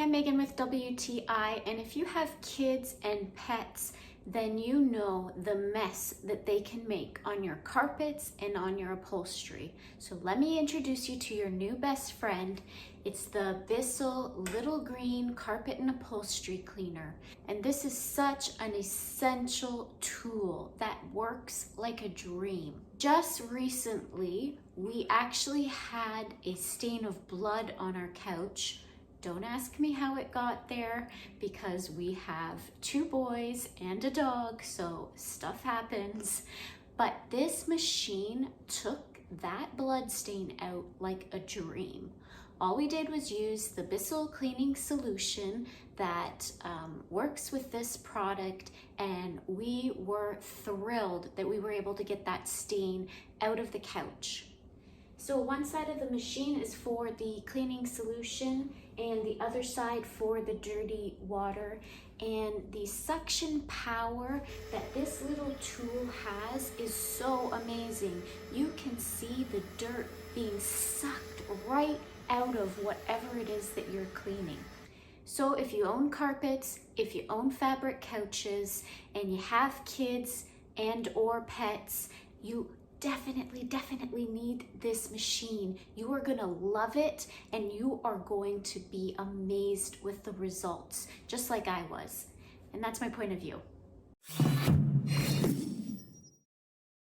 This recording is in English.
I'm Megan with WTI, and if you have kids and pets, then you know the mess that they can make on your carpets and on your upholstery. So let me introduce you to your new best friend. It's the BISSELL Little Green Carpet and Upholstery Cleaner. And this is such an essential tool that works like a dream. Just recently, we actually had a stain of blood on our couch. Don't ask me how it got there because we have 2 boys and a dog, so stuff happens. But this machine took that blood stain out like a dream. All we did was use the BISSELL cleaning solution that works with this product, and we were thrilled that we were able to get that stain out of the couch. So one side of the machine is for the cleaning solution and the other side for the dirty water. And the suction power that this little tool has is so amazing. You can see the dirt being sucked right out of whatever it is that you're cleaning. So if you own carpets, if you own fabric couches, and you have kids and or pets, you definitely need this machine. You are gonna love it, and you are going to be amazed with the results, just like I was. And that's my point of view.